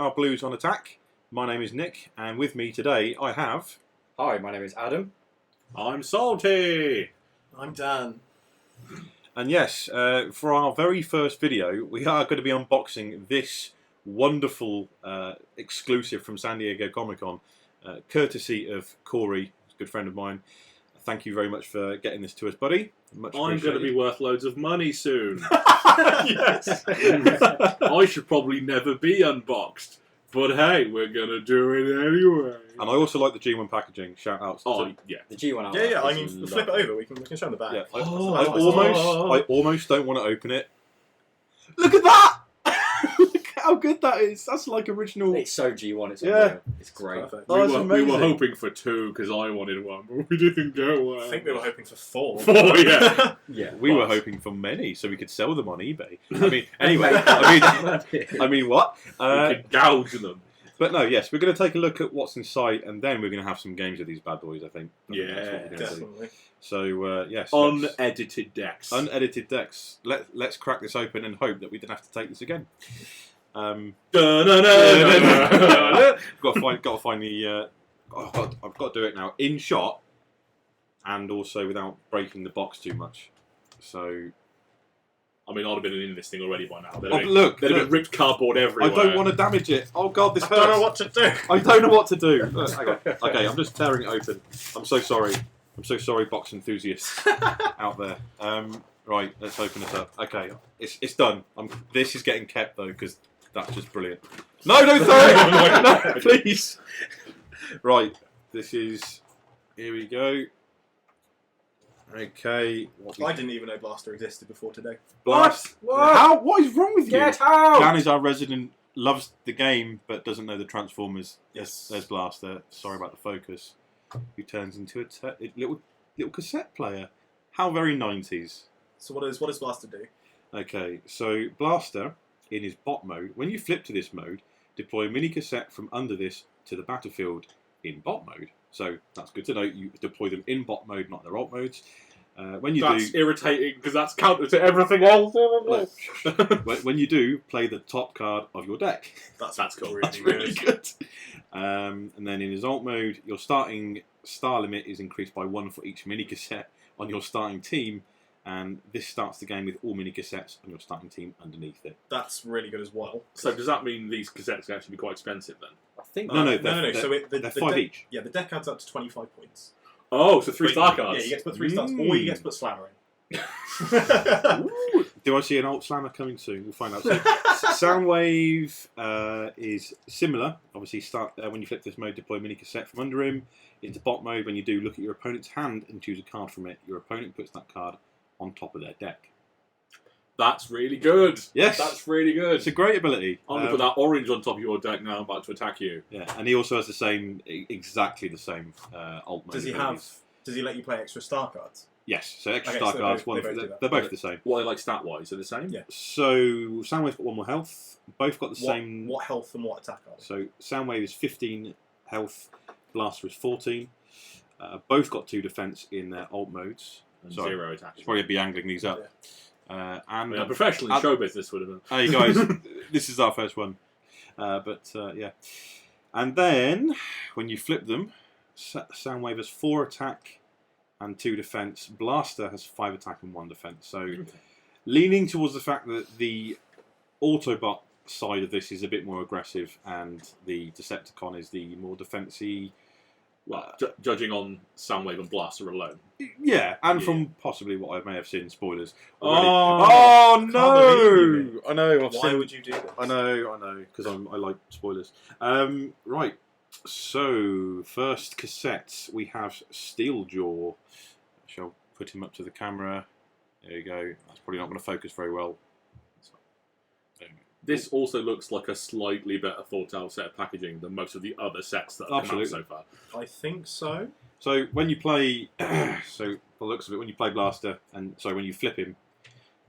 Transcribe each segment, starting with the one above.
are Blues on Attack. My name is Nick, and with me today I have... Hi, my name is Adam. I'm Salty. I'm Dan. And yes, for our very first video, we are going to be unboxing this wonderful exclusive from San Diego Comic-Con, courtesy of Corey, a good friend of mine. Thank you very much for getting this to us, buddy. Much I'm going to be worth loads of money soon. Yes. I should probably never be unboxed. But hey, we're going to do it anyway. And I also like the G1 packaging. Shout outs to yeah. The G1 out. Yeah, I mean, flip it over. We can show them the back. Yeah, Oh, I almost don't want to open it. Look at that! Look how good that is. That's like original. It's so G1. It's Yeah. Unreal. It's great. Perfect. Oh, that's we amazing. were hoping for 2 because I wanted one, but we didn't get one. I think we were hoping for 4. 4, yeah. Yeah. We were hoping for many, so we could sell them on eBay. I mean, anyway. I mean, what? We could gouge them. But no, yes, we're going to take a look at what's inside, and then we're going to have some games with these bad boys. I think. That's what Yeah, we're gonna do. Definitely. So yes, Unedited decks. unedited decks. Let's crack this open and hope that we don't have to take this again. Got to find the. I've got to do it now in shot, and also without breaking the box too much. So. I mean, I'd have been in this thing already by now. Look, There'd have been ripped cardboard I everywhere. don't want to damage it. Oh god, this I hurts. don't know what to do. I don't know what to do. Look, hang on. Okay, I'm just tearing it open. I'm so sorry. I'm so sorry, box enthusiasts out there. Right, let's open this up. Okay, it's done. This is getting kept though because that's just brilliant. No, don't throw it. No, please. Right, this is. Here we go. Okay. I didn't even know Blaster existed before today. Blast. What? How? What is wrong with you? Get out! Dan is our resident, loves the game, but doesn't know the Transformers. Yes. There's Blaster. Sorry about the focus. Who turns into a little cassette player. How very 90s. So what does Blaster do? Okay, so Blaster, in his bot mode, when you flip to this mode, deploy a mini cassette from under this to the battlefield in bot mode. So that's good to know. You deploy them in bot mode, not their alt modes. When you That's do, irritating because that's counter to everything else. when you do, play the top card of your deck. That's cool. Really That's really good. And then in his alt mode, your starting star limit is increased by 1 for each mini cassette on your starting team, and this starts the game with all mini cassettes on your starting team underneath it. That's really good as well. So does that mean these cassettes can actually be quite expensive then? I think. No. No. So They're 5 each. Yeah, the deck adds up to 25 points. Oh, so 3 But star cards. Yeah, you get to put 3 stars, or you get to put Slammer in. Ooh, do I see an alt slammer coming soon? We'll find out soon. Soundwave is similar. Obviously, when you flip this mode, deploy a mini cassette from under him into bot mode. When you do, look at your opponent's hand and choose a card from it. Your opponent puts that card on top of their deck. That's really good. Yes. That's really good. It's a great ability. I'm going to put that orange on top of your deck now. I'm about to attack you. Yeah, and he also has the same, exactly the same alt mode. Does he let you play extra star cards? Yes, so extra Okay, star so cards. they both do that. They're both the same. What are they like stat-wise? Are they the same? Yeah. So Soundwave's got 1 more health. Both got the same. What health and what attack are they? So Soundwave is 15 health. Blaster is 14. Both got 2 defense in their alt modes. And Sorry. 0 attack. Should probably be angling these up. I And mean, a professional in show business would have been. hey guys, this is our first one. Yeah. And then when you flip them, Soundwave has 4 attack and 2 defense. Blaster has 5 attack and 1 defense. So leaning towards the fact that the Autobot side of this is a bit more aggressive, and the Decepticon is the more defensy. Well, judging on Soundwave and Blaster alone. Yeah, and Yeah. from possibly what I may have seen spoilers. Oh, Oh believe no! you, I know. Why would you do this? I know, because I like spoilers. Right, so first cassette we have Steeljaw. I shall put him up to the camera. There you go. That's probably not going to focus very well. This also looks like a slightly better thought out set of packaging than most of the other sets that have come out so far. I think so. So when you play, so by the looks of it, when you play Blaster, when you flip him,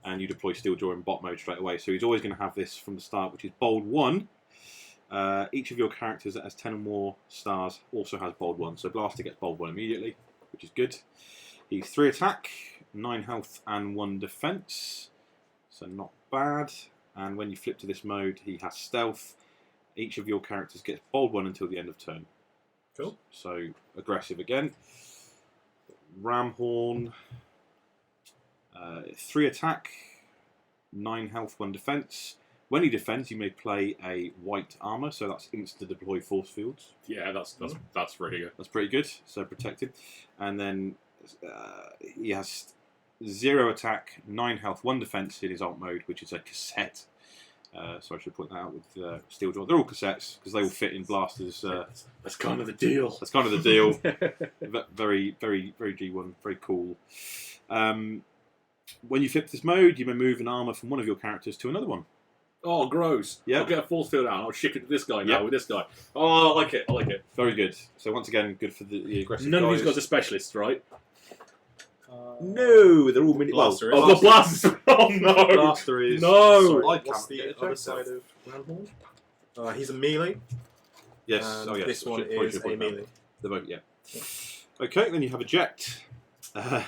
and you deploy Steeljaw in bot mode straight away, so he's always going to have this from the start, which is bold 1. Each of your characters that has 10 or more stars also has bold 1. So Blaster gets bold 1 immediately, which is good. He's 3 attack, 9 health, and 1 defense. So not bad. And when you flip to this mode, he has stealth, Each of your characters gets bold 1 until the end of turn. Cool. So aggressive again. Ramhorn. 3 attack, 9 health, 1 defense. When he defends, you may play a white armor, so that's instant deploy force fields. Yeah, that's really good. That's pretty good. So protected, and then he has 0 attack, 9 health, 1 defense in his alt mode, which is a cassette. So I should point that out with Steel Jaw. They're all cassettes because they all fit in blasters. That's kind of the deal. That's kind of the deal. Very, very, very G1. Very cool. When you flip this mode, you may move an armor from one of your characters to another one. Oh, gross. Yeah. I'll get a force field out and I'll ship it to this guy now Yeah. with this guy. Oh, I like it. I like it. Very good. So once again, good for the aggressive None of guys. these guys are specialists, right? No, they're all mini. Blaster well, Oh, the blast! Oh, no! Blaster is. No! Sorry, I what's can't the get it other checked side out. of Ramhorn? He's a melee. Yes. And Oh, yes. this one Probably is should a point that out. melee. The boat, yeah. Okay, then you have a jet. Yeah,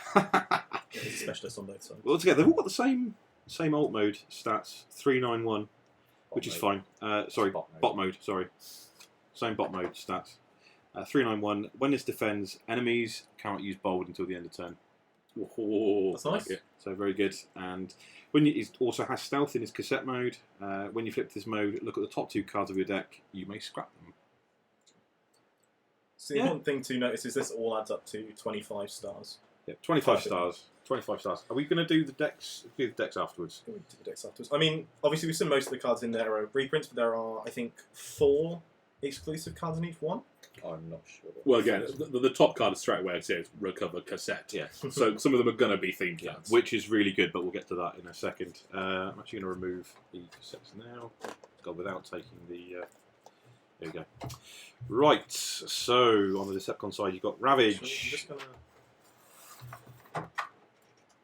he's a specialist on both sides. Well, together they've all got the same alt mode stats, 391, which is fine. Sorry, bot mode. Sorry, same bot mode stats. 391. When this defends, enemies cannot use bold until the end of turn. Oh, That's nice. like it. So very good. And when he also has stealth in his cassette mode. When you flip this mode, look at the top 2 cards of your deck. You may scrap them. So the important thing to notice is this all adds up to 25 stars. Yeah, 25 Perfect. stars. 25 stars. Are we going to do the decks? Do the decks afterwards. Go into the decks afterwards. I mean, obviously we've seen most of the cards in there are reprints, but there are, I think, 4 exclusive cards in each one. I'm not sure. Well, again, the top card is straight away. It says recover cassette. Yeah. So some of them are going to be themed Yeah, cards. which is really good, but we'll get to that in a second. I'm actually going to remove the cassettes now. Go without taking the. There we go. Right. So on the Decepticon side, you've got I'm Ravage. just gonna...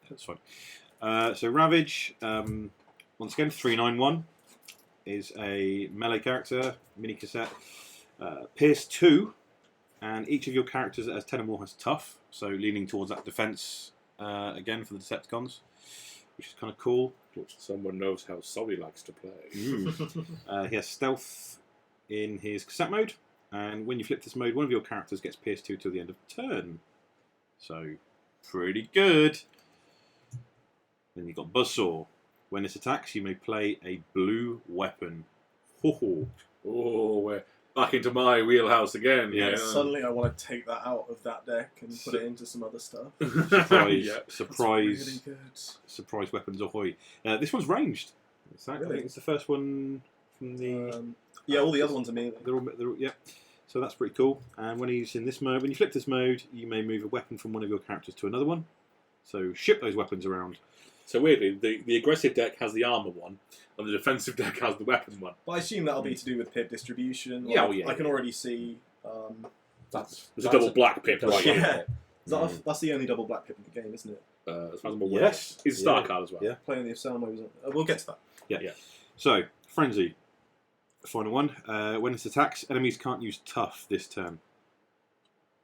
That's fine. So Ravage, once again, 391 is a melee character, mini cassette. Pierce 2, and each of your characters that has 10 or more has tough, so leaning towards that defense again for the Decepticons, which is kind of cool. Someone knows how Sully likes to play. He has stealth in his cassette mode, and when you flip this mode, one of your characters gets Pierce 2 till the end of turn. So, pretty good. Then you've got Buzzsaw. When this attacks, you may play a blue weapon. Ho ho. Oh, we're back into my wheelhouse again. Yeah. Yeah. Suddenly I want to take that out of that deck and put it into some other stuff. Surprise, Yeah. surprise, That's really good. surprise weapons ahoy. This one's ranged. I Really? think it's the first one from the... Yeah, all the other ones are melee. They're all, yeah. So that's pretty cool. And when he's in this mode, when you flip this mode, you may move a weapon from one of your characters to another one. So ship those weapons around. So weirdly, the aggressive deck has the armor one, and the defensive deck has the weapon one. But I assume that'll be to do with pip distribution. Yeah, like, well, yeah, I can yeah. already see... That's There's a double black pip double right black now. Yeah. That's the only double black pip in the game, isn't it? As far as I'm aware. Yes. It's a star Yeah. card as well. Yeah. Playing the Soundwave. We'll get to that. Yeah. So, Frenzy. Final one. When this attacks, enemies can't use tough this turn.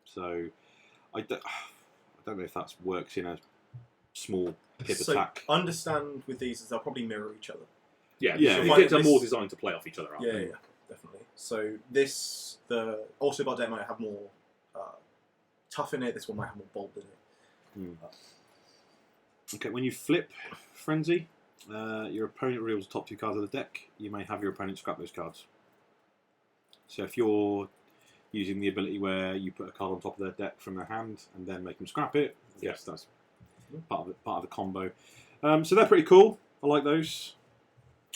So, I don't know if that works in a small pip So, attack. understand with these is they'll probably mirror each other. Yeah, Yeah. these decks are more designed to play off each other, aren't Yeah, they? yeah, definitely. So the Autobot deck might have more tough in it. This one might have more bold in it. Okay, when you flip Frenzy, your opponent reveals the top 2 cards of the deck. You may have your opponent scrap those cards. So if you're using the ability where you put a card on top of their deck from their hand and then make them scrap it, yes, that's part of the combo. So they're pretty cool. I like those.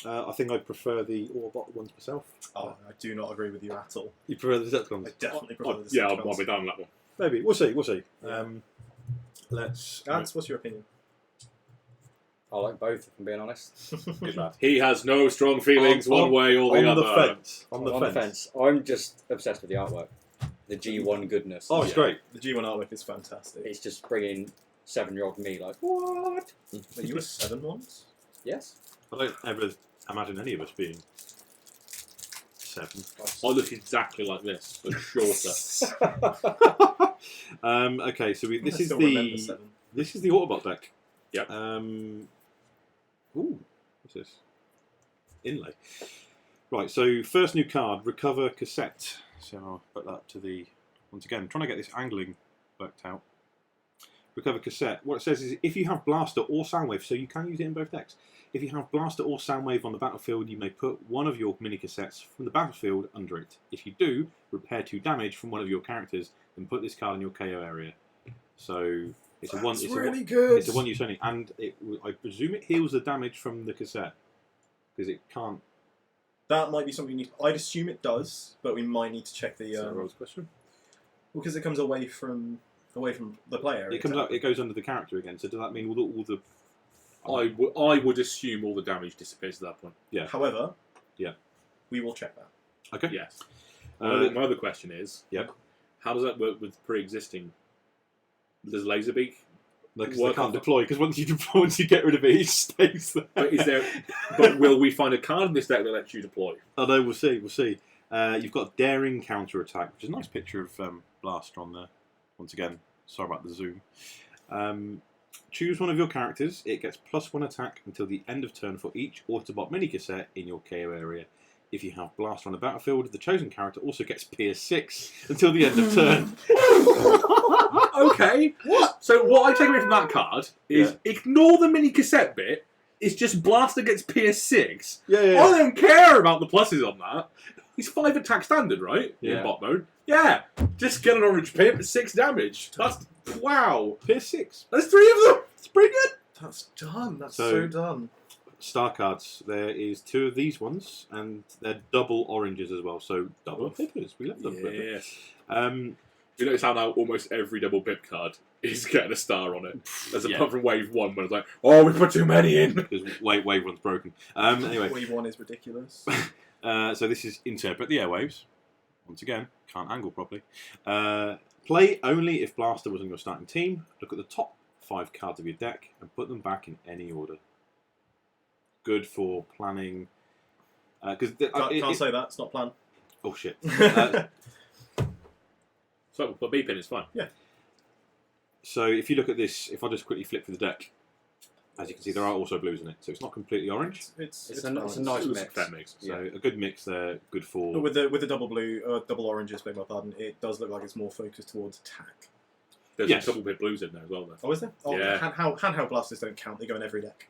I think I prefer the Autobot ones myself. Oh, I do not agree with you at all. You prefer the I Decepticons? definitely prefer the Yeah, Decepticons. I'll be down on that one. Maybe. We'll see. We'll see. Yeah. Let's... Ants, what's your opinion? I like both, if I'm being honest. Good lad. He has no strong feelings On- one way or the on other. the fence. On the On the fence. fence, I'm just obsessed with the artwork. The G1 goodness. Oh, it's great. The G1 artwork is fantastic. It's just bringing 7-year-old me like, what? Wait, you were 7 once? Yes. I don't ever imagine any of us being 7. I look exactly like this, but shorter. Okay, so I this is still remember the 7. this is the Autobot deck. Yep. Ooh, what's this? Inlay. Right, so first new card, Recover Cassette. So I'll put that to the... Once again, I'm trying to get this angling worked out. Recover Cassette. What it says is if you have Blaster or Soundwave, so you can use it in both decks. If you have Blaster or Soundwave on the battlefield, you may put one of your mini cassettes from the battlefield under it. If you do, repair 2 damage from one of your characters and put this card in your KO area. So it's That's a one. It's really a, good. It's a one use only, and I presume it heals the damage from the cassette because it can't. That might be something you need. I'd assume it does, but we might need to check the. Is that Rose's question? Because it comes away from the player. It comes up. It goes under the character again. So does that mean all the? I would assume all the damage disappears at that point. Yeah. However. Yeah. We will check that. Okay. Yes. My other question is. Yeah. How does that work with pre-existing? Does Laserbeak? Because they can't deploy. Because once you get rid of it, it stays there. But is there? But will we find a card in this deck that lets you deploy? Oh no, we'll see. We'll see. You've got Daring Counter Attack, which is a nice picture of Blaster on there. Once again, sorry about the zoom. Choose one of your characters. It gets +1 attack until the end of turn for each Autobot mini cassette in your KO area. If you have Blaster on the battlefield, the chosen character also gets Pierce 6 until the end of turn. Okay. What? So what I take away from that card is ignore the mini cassette bit. It's just Blaster gets Pierce 6. Yeah. I don't care about the pluses on that. He's 5 attack standard, right? Yeah. In bot mode. Yeah. Just get an orange pip, 6 damage. That's wow. Pierce 6. There's 3 of them. It's pretty good. That's done. That's So so done. Star cards. There is 2 of these ones, and they're double oranges as well. So double pippers. We love them. Yes. You notice how now almost every double pip card is getting a star on it. As Yeah. apart from wave 1, where it's like, oh, we put too many in. Because wave 1's broken. Anyway. Wave 1 is ridiculous. So this is Interpret the Airwaves. Once again, can't angle properly. Play only if Blaster was on your starting team. Look at the top 5 cards of your deck and put them back in any order. Good for planning. Can't say that. It's not planned. Oh shit. So, but B pin is fine. Yeah. So if you look at this, if I just quickly flip through the deck, as you can see, there are also blues in it. So it's not completely orange. It's a nice mix. Fair mix. So a good mix there, good for... But with the double blue, double oranges, beg my pardon, it does look like it's more focused towards attack. There's Yes. a couple bit blues in there as well, though. Oh, is there? Oh, Yeah. handheld blasters don't count. They go in every deck.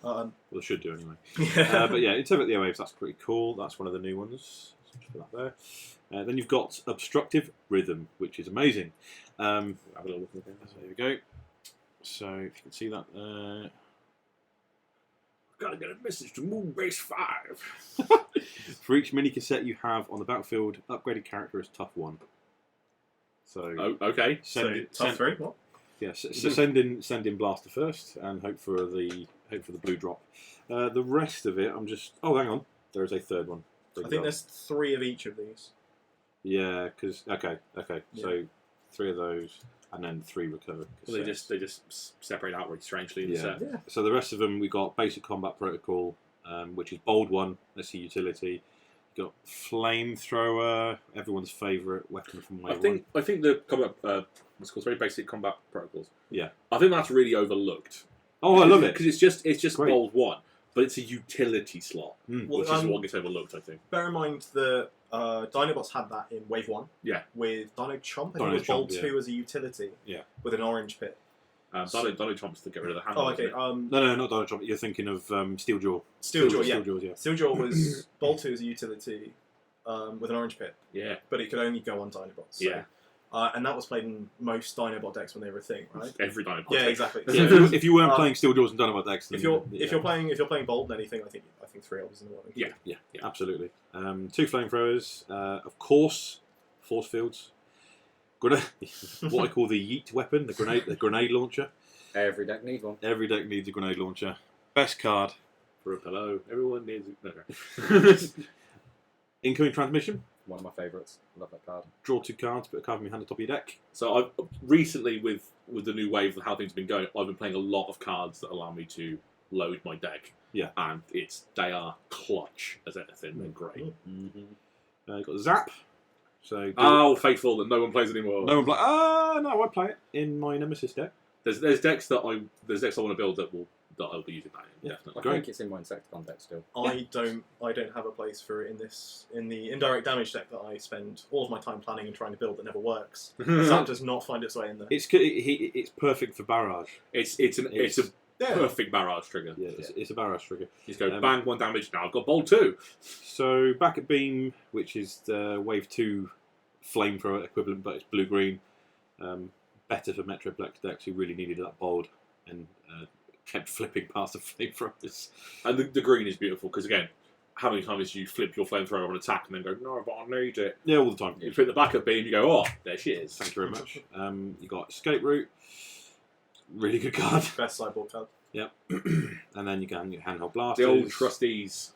Well, they should do anyway. Yeah. But yeah, Interpret the Airwaves, that's pretty cool. That's one of the new ones. So just put that there. Then you've got Obstructive Rhythm, which is amazing. Have a little look at So there we go. So if you can see that there. Gotta get a message to Moon Base 5. For each mini cassette you have on the battlefield, upgraded character is tough 1. So Oh, okay. Tough 3. What? Yes, so send in Blaster first and hope for the blue drop. The rest of it, I'm just... Oh, hang on. There is a third one. I think there's 3 of each of these. Yeah, because... Okay. Yeah. So 3 of those and then 3 recover. Well, they just separate outward strangely in the Yeah. set. Yeah. So the rest of them, we got Basic Combat Protocol, which is bold 1. That's the utility. Got Flamethrower, everyone's favourite weapon from Wave 1. I think the combat what's called very basic combat protocols. Yeah. I think that's really overlooked. Oh, I love it. Because it's just Great. bold 1, but it's a utility slot, Well, which is what gets overlooked, I think. Bear in mind that Dinobots had that in Wave 1. Yeah. With Dino Chomp. I think Dino it was bold Chomp, 2 as a utility. Yeah. With an orange pit. Donald Trump's to get rid of the hand. Oh, okay. No, not Donald Trump. You're thinking of Steeljaw. Steeljaw, yeah. Steeljaws, yeah. Steeljaw was bold 2 as a utility with an orange pit. Yeah. But it could only go on Dinobots. So. Yeah. And that was played in most Dinobot decks when they were a thing, right? Every Dinobot. Yeah, exactly. Yeah, So if you weren't playing Steeljaws and Dynamite decks, then, if you're playing bold and anything, I think 3 is in the one. Yeah. absolutely. 2 flamethrowers, of course, force fields, what I call the yeet weapon, the grenade launcher. Every deck needs one. Every deck needs a grenade launcher. Best card. For a pillow. Everyone needs it. No. Incoming transmission. One of my favourites. Love that card. Draw 2 cards, put a card in your hand on top of your deck. So I've recently, with the new wave and how things have been going, I've been playing a lot of cards that allow me to load my deck. Yeah. And they are clutch as anything. They're great. You've got Zap. So Oh, faithful that no one plays anymore. no one play. No, I play it in my Nemesis deck. There's decks that I want to build that I'll be using that in. Definitely. I think it's in my Insecticon deck still. I don't have a place for it in the indirect damage deck that I spend all of my time planning and trying to build that never works. That does not find its way in there. It's perfect for barrage. It's a perfect barrage trigger. Yeah, it's a barrage trigger. You just go bang, 1 damage. Now I've got bolt 2. So back at Beam, which is the Wave 2 flamethrower equivalent, but it's blue-green. Better for Metroplex decks who really needed that bold and kept flipping past the flamethrowers. And the green is beautiful because, again, how many times do you flip your flamethrower on attack and then go, no, but I need it? Yeah, all the time. You put the backup beam, you go, oh, there she is. Thank you very much. You got Escape Route. Really good card. Best sideboard card. Yep. And then you can get handheld blasters. The old trustees.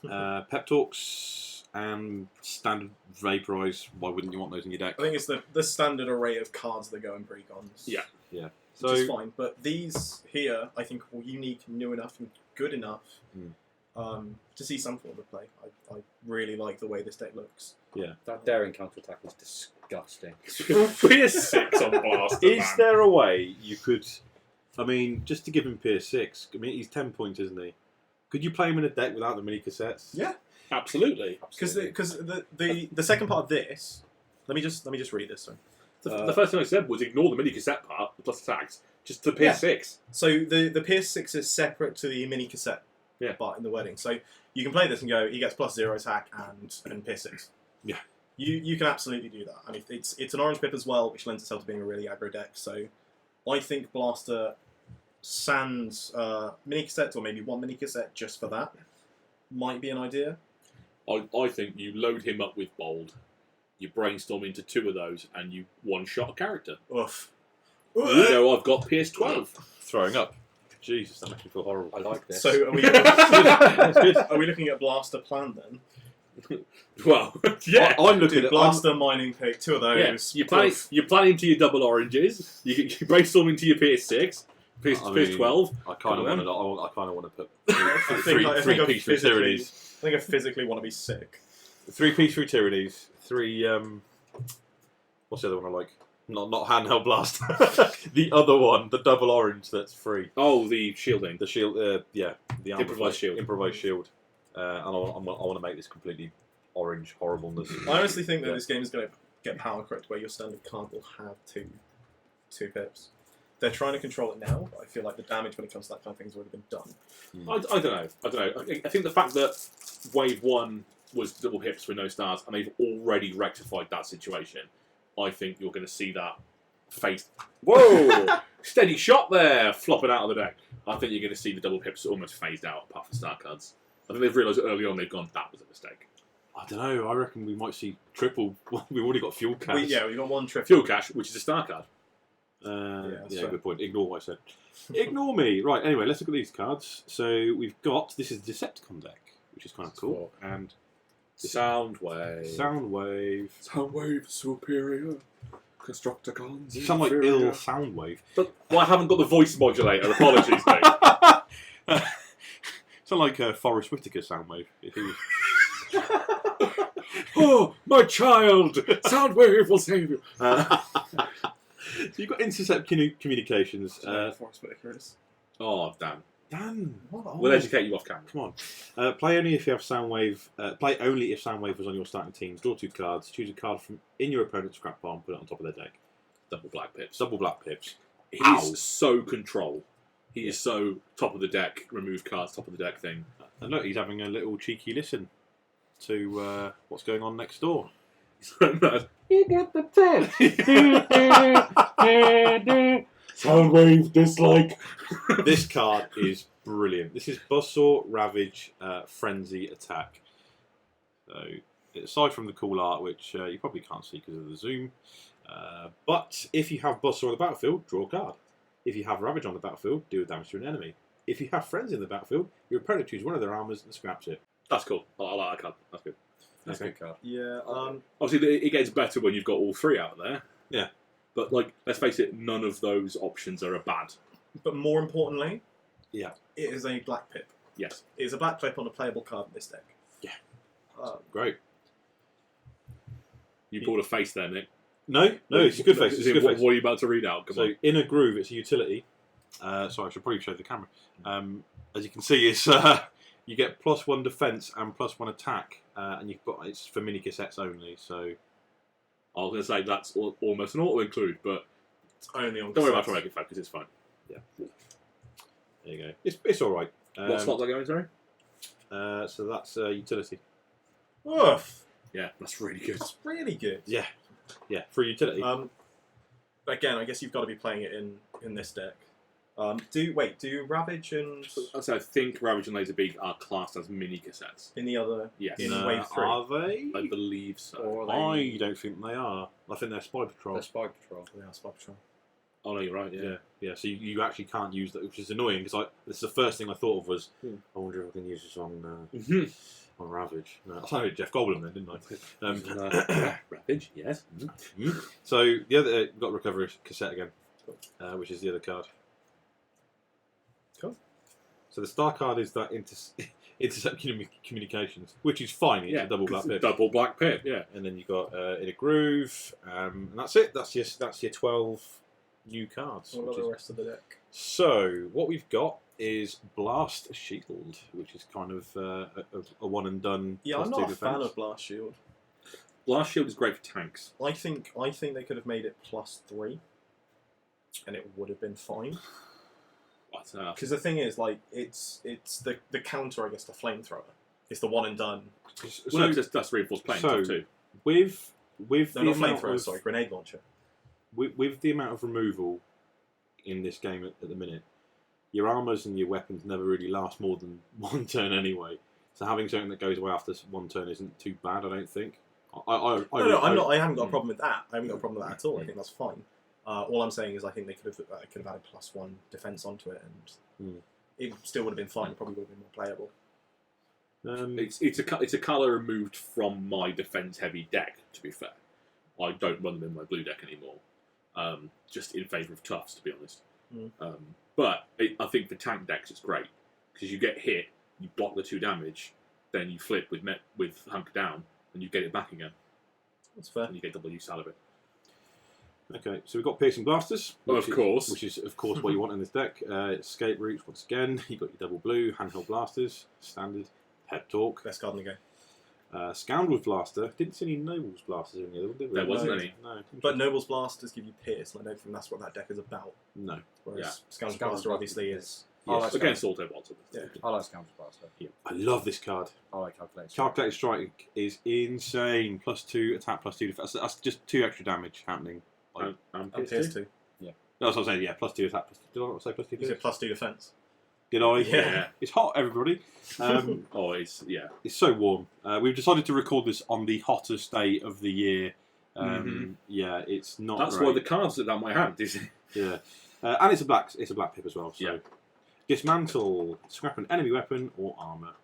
Pep Talks and standard Vaporize. Why wouldn't you want those in your deck? I think it's the standard array of cards that go in precons. Yeah. Yeah. Which is fine. But these here, I think, are unique, new enough, and good enough to see some form of play. I really like the way this deck looks. Yeah. That daring counterattack is disgusting. PS6 on Blaster. Is there a way you could... I mean, just to give him PS6, I mean, he's 10 points, isn't he? Could you play him in a deck without the mini cassettes? Yeah. Absolutely. Because the second part of this... Let me just read this. Sorry. The first thing I said was ignore the mini cassette part, the plus attacks, just the PS6. So the PS6 is separate to the mini cassette part in the wedding. So you can play this and go, he gets +0 attack and PS6. Yeah. You can absolutely do that. And it's an orange pip as well, which lends itself to being a really aggro deck. So I think Blaster sans mini cassettes, or maybe 1 mini cassette just for that, might be an idea. I think you load him up with bold, you brainstorm into 2 of those, and you one-shot a character. Oof. You know, I've got PS12. Throwing up. Jesus, that makes me feel horrible. I like this. So are we looking at Blaster plan then? Well, yeah. I'm looking at Blaster mining pick, 2 of those. Yeah. You're planning to your double oranges. You brainstorm into your PS6, PS12. I kind of want to put I three-piece through Tyrannies. I think I physically want to be sick. 3-piece through Tyrannies. 3. What's the other one I like? Not handheld blaster. The other one, the double orange that's free. Oh, the shielding. The shield. The Improvised shield. Improvised shield. And I want to make this completely orange horribleness. I honestly think that this game is going to get power correct where your standard card will have two pips. They're trying to control it now, but I feel like the damage when it comes to that kind of thing has already been done. I don't know. I think the fact that Wave 1 was double pips with no stars, and they've already rectified that situation, I think you're going to see that face. Whoa! Steady shot there, flopping out of the deck. I think you're going to see the double pips almost phased out, apart from star cards. I think they've realised early on they've gone, that was a mistake. I don't know. I reckon we might see triple. We've already got fuel cash. We've got 1 triple. Fuel cash, which is a star card. Good point. Ignore what I said. Ignore me. Right, anyway, let's look at these cards. So we've got, this is the Decepticon deck, which is kind of cool. And Soundwave. Soundwave superior. Constructicons. You sound like ill Soundwave. But I haven't got the voice modulator. Apologies, mate. Sound like Forrest Whitaker Soundwave. If he was... Oh, my child! Soundwave will save you. So you've got Intercept Communications. Forrest Whitaker is. Oh, damn. Dan, We'll educate you off camera. Come on. Play only if you have Soundwave. Play only if Soundwave was on your starting team. Draw 2 cards. Choose a card from in your opponent's scrap pile and put it on top of their deck. Double black pips. Double black pips. He's so control. He is so top of the deck, remove cards, top of the deck thing. And look, he's having a little cheeky listen to what's going on next door. You get the tip. Soundwave dislike. This card is brilliant. This is Buzzsaw, Ravage, Frenzy, Attack. So, aside from the cool art, which you probably can't see because of the zoom, but if you have Buzzsaw on the battlefield, draw a card. If you have Ravage on the battlefield, do damage to an enemy. If you have Frenzy in the battlefield, your opponent chooses one of their armors and scraps it. That's cool. I like that card. That's good. That's a good card. Yeah. Obviously, it gets better when you've got all 3 out there. Yeah. But, like, let's face it, none of those options are bad. But more importantly, Yeah. it is a black pip. Yes. It is a black pip on a playable card in this deck. Yeah. Great. You pulled a face there, Nick. No, it's a good face. It's a good face. What are you about to read out? Come So on. in a groove, it's a utility. Sorry, I should probably show the camera. As you can see, it's you get +1 defense and +1 attack, and it's for mini cassettes only. So I was going to say that's almost an auto include, but It's only on. don't worry about cassettes. trying to make it focus. It's fine. there you go. It's all right. What slots are going? Sorry. So that's utility. Oof. Yeah, that's really good. It's really good. Yeah, for utility. Again, I guess you've got to be playing it in this deck. Do Ravage and So I think Ravage and Laserbeak are classed as mini cassettes. in the other Yes. in Wave 3? Are they? I believe so. Or I don't think they are. I think they're Spy Patrol. the Spy Patrol. They are Spy Patrol. Oh no, you're right. Yeah. Yeah. So you actually can't use that, which is annoying because this is the first thing I thought of was Hmm. I wonder if I can use this on Mhm. on Ravage. No, I sounded Jeff Goldblum then, didn't I? Ravage. Yes. So the other got Recovery Cassette again, which is the other card. Cool. So the star card is that intercept communications, which is fine. It's a double black pip. Double black pip. Yeah. And then you got in a groove, and that's it. That's your 12 new cards. What which about the is- rest of the deck? So what we've got is Blast Shield, which is kind of a one and done. Yeah, I'm +2 not a fan defense. of Blast Shield. Blast shield is great for tanks. I think they could have made it +3, and it would have been fine. But, Because the thing is, like, it's the counter, I guess, to flamethrower. It's the one and done. well, no, that's reinforced plane so- too. with No, the not amount flamethrower. of, Sorry, grenade launcher. with the amount of removal in this game at the minute, your armors and your weapons never really last more than one turn anyway. So having something that goes away after one turn isn't too bad, I don't think. No, I haven't got a problem with that. I haven't got a problem with that at all. I think that's fine. All I'm saying is I think they could have added +1 defense onto it, and it still would have been fine. It probably would have been more playable. It's a colour removed from my defense heavy deck. To be fair, I don't run them in my blue deck anymore. Just in favour of toughs, to be honest. But I think for tank decks it's great because you get hit, you block the 2 damage, then you flip with Hunker Down, and you get it back again, That's fair. and you get double use out of it. Okay, so we've got Piercing Blasters. Of course. Which is, of course, what you want in this deck. Escape Routes, once again. You've got your double blue, Handheld Blasters, Standard, Pep Talk. Best card in the game. Scoundrel's Blaster. Didn't see any Nobles Blasters in the other one, did we? There wasn't any. No. But Noble's Blasters give you Pierce, and I don't think that's what that deck is about. No. Whereas Yeah. Scoundrel's Scoundrel's Blaster obviously is. I like Against Autobots. Yeah. I like Scoundrel's Blaster. I love this card. I like Calculator. Calculated Strike is insane. +2 attack, +2 defense. That's just 2 extra damage happening. And And Pierce Pierce too. 2. That's what I'm saying, yeah, +2 attack. Did I not say +2 You defense? said +2 defense. Did I? Yeah. It's hot, everybody. Oh, it's It's so warm. We've decided to record this on the hottest day of the year. Yeah, it's not. That's great. why the cards are down my hand. Is Yeah, and it's a black pip as well. So Yeah. dismantle, scrap an enemy weapon or armor,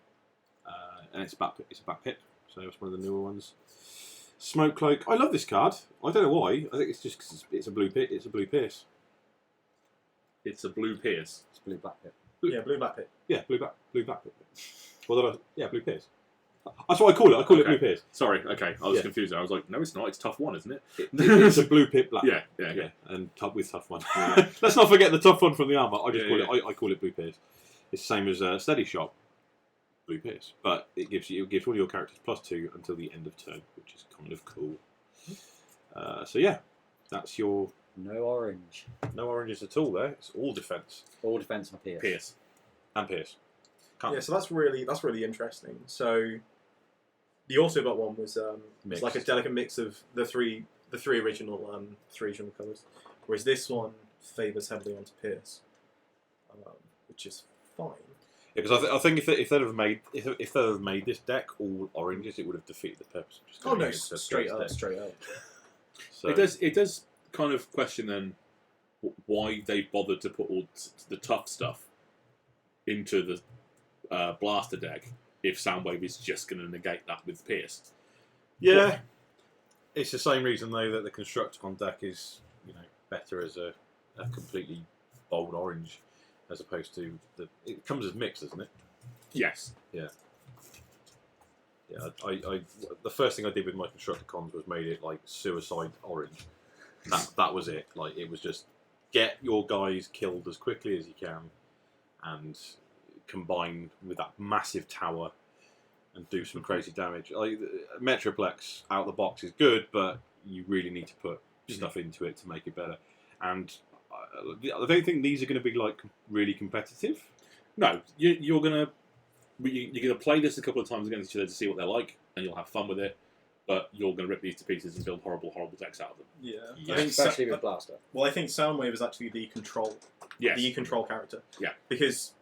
and it's a black pip. So it's one of the newer ones. Smoke cloak. I love this card. I don't know why. I think it's just 'cause it's a blue pit. It's a blue pierce. It's a blue Pierce. It's blue black pit. Yeah, blue black pit. Yeah, blue black pip. Well, yeah, blue pierce. That's what I call it. I call it Okay. blue pierce. Sorry, okay, I was Yeah. confused. I was like, no, it's not. It's tough one, isn't it? It's a blue pip black. Yeah, Yeah, and with tough one. Let's not forget the tough one from the armor. I just Yeah, call yeah. it. I call it blue pierce. It's the same as Steady Shot, blue pierce, but it gives all your characters +2 until the end of turn, which is kind of cool. So yeah, that's your No orange. no oranges at all there. It's all defense All defense and Pierce. Pierce. and pierce. Can't Yeah, so that's really interesting. So the Autobot one was Mixed. like a delicate mix of the three original colours, whereas this one favours heavily onto Pierce, which is fine. Yeah, because I think if they'd have made this deck all oranges, it would have defeated the purpose of just Oh going no, against the straight Pierce up, deck. straight up. So, It does kind of question then why they bothered to put all the tough stuff into the Blaster deck if Soundwave is just going to negate that with Pierce. yeah, it's the same reason though that the Constructicon deck is better as a completely bold orange as opposed to it comes as mixed, doesn't it? Yes. Yeah. I the first thing I did with my Constructicons was made it like suicide orange, that was it. Like, it was just get your guys killed as quickly as you can, and combine with that massive tower and do some crazy damage. Like, Metroplex out the box is good, but you really need to put stuff into it to make it better. And I don't think these are going to be like really competitive. No, you're gonna play this a couple of times against each other to see what they're like, and you'll have fun with it. But you're going to rip these to pieces and build horrible decks out of them. Yeah. I think especially with Blaster. Well, I think Soundwave is actually the control character. Yeah. Because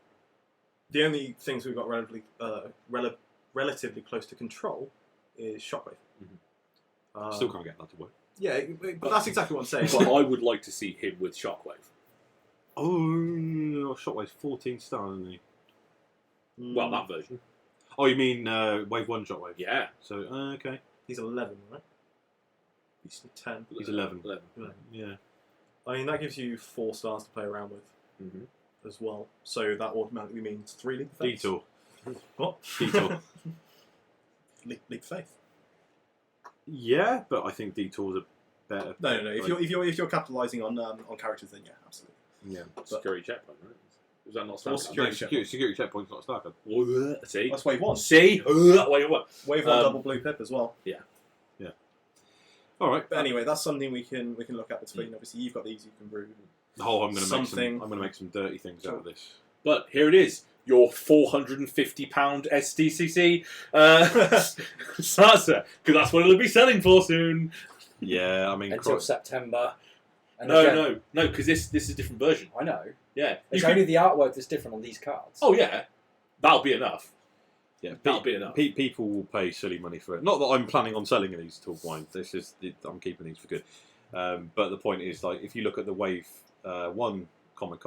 the only things we've got relatively close to control is Shockwave. Still can't get that to work. Yeah, but that's exactly what I'm saying. But I would like to see him with Shockwave. Oh, Shockwave's 14 stars, isn't he? Well, that version. Oh, you mean Wave 1 Shockwave? Yeah. So, okay. He's 11, right? He's 10. He's 11. 11. Yeah. I mean, that gives you 4 stars to play around with as well. So that automatically means 3 League of Faith. Detour. What? Detour. League of Faith. Yeah, but I think Detour's a better. No. If you're capitalising on characters, then yeah, absolutely. Yeah. Security checkpoint, right? Is that not Well, StarCraft? security checkpoint's not a star card. See? That's Wave 1. See? Wave 1. Wave 1 double blue pip as well. Yeah. All right. But anyway, that's something we can look at between. Obviously, you've got these you can brew. Oh, I'm going Something. to make some dirty things out of this. But here it is. Your £450 SDCC starter. Because that's what it'll be selling for soon. Yeah, I mean, Until September. And No, because this is a different version. I know. Yeah. It's only the artwork that's different on these cards. Oh, yeah. That'll be enough. yeah, That'll be enough. People will pay silly money for it. Not that I'm planning on selling these to blind. I'm keeping these for good. But the point is, like, if you look at the Wave 1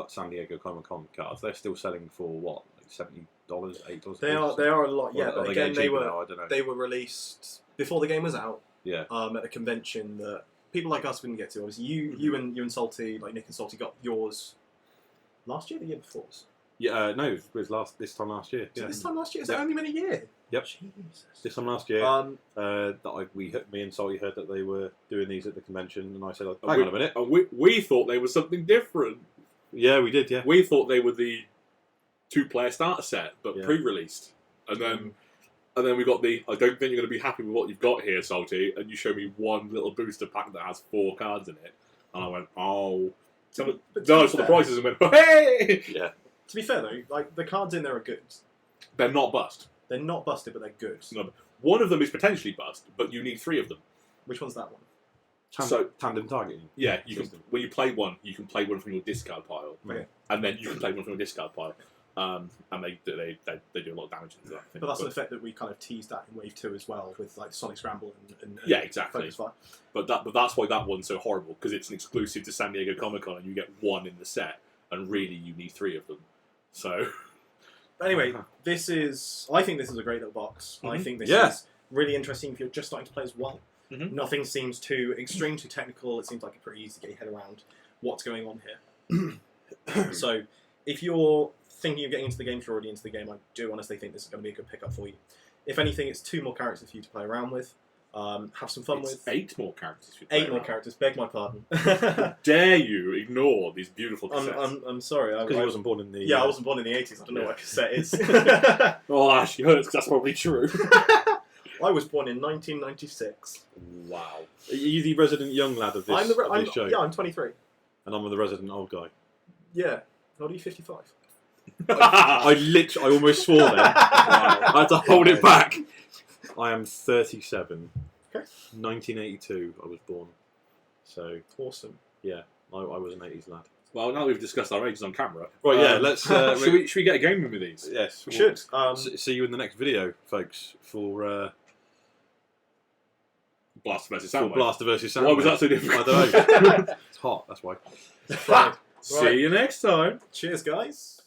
San Diego Comic Con cards, they're still selling for what, like $70, $8? They are a lot. Yeah, but again, I don't know. they were released before the game was out. Yeah. At a convention that people like us wouldn't get to. Obviously, you and Salty, like Nick and Salty, got yours last year, or the year before. Yeah, no, it was this time last year. So Yeah. this time last year, it's only been a year. Yep. Jesus. This time last year, me and Salty heard that they were doing these at the convention, and I said, "Hang on a minute." And we thought they were something different. Yeah, we did. Yeah, We thought they were the 2-player starter set, but Yeah. pre-released. And then we got the, I don't think you're going to be happy with what you've got here, Salty, and you show me one little booster pack that has 4 cards in it. And I went, oh. So I saw the prices and went, hey! yeah. To be fair though, like the cards in there are good. They're not bust. They're not busted, but they're good. No, one of them is potentially bust, but you need 3 of them. Which one's that one? Tandem targeting. Yeah, you can, when you play one, you can play one from your discard pile. Okay. And then you can play one from your discard pile. And they do a lot of damage into that. I think. But that's an effect that we kind of teased at in Wave 2 as well, with like Sonic Scramble and Yeah, exactly. Focus Fire. But that's why that one's so horrible, because it's an exclusive to San Diego Comic Con, and you get 1 in the set, and really you need 3 of them. So, But anyway, I think this is a great little box. I think this Yeah. is really interesting if you're just starting to play as well. Nothing seems too extreme, too technical. It seems like it's pretty easy to get your head around what's going on here. So, if you're thinking of getting into the game, if you're already into the game, I do honestly think this is going to be a good pickup for you. If anything, it's 2 more characters for you to play around with. Have some fun with. 8 more characters. 8 more characters. Beg my pardon. Dare you ignore these beautiful cassettes? I'm sorry. Because I wasn't born in the. Yeah, I wasn't born in the 80s. I don't know what a cassette is. Oh, actually, hurts, because that's probably true. I was born in 1996. Wow. Are you the resident young lad of this, show? Yeah, I'm 23. And I'm the resident old guy. Yeah. How old are you? 55. I almost swore then. I had to hold it back. I am 37. Okay. 1982 I was born. So, Awesome. yeah, I was an 80s lad. Well, now we've discussed our ages on camera. Right, yeah, let's... should we get a game in with these? Yes. We should. See you in the next video, folks, for Blaster vs. for Soundwave. Blaster versus Soundwave. Why was that so different? I don't know. It's hot, that's why. See you next time. Cheers, guys.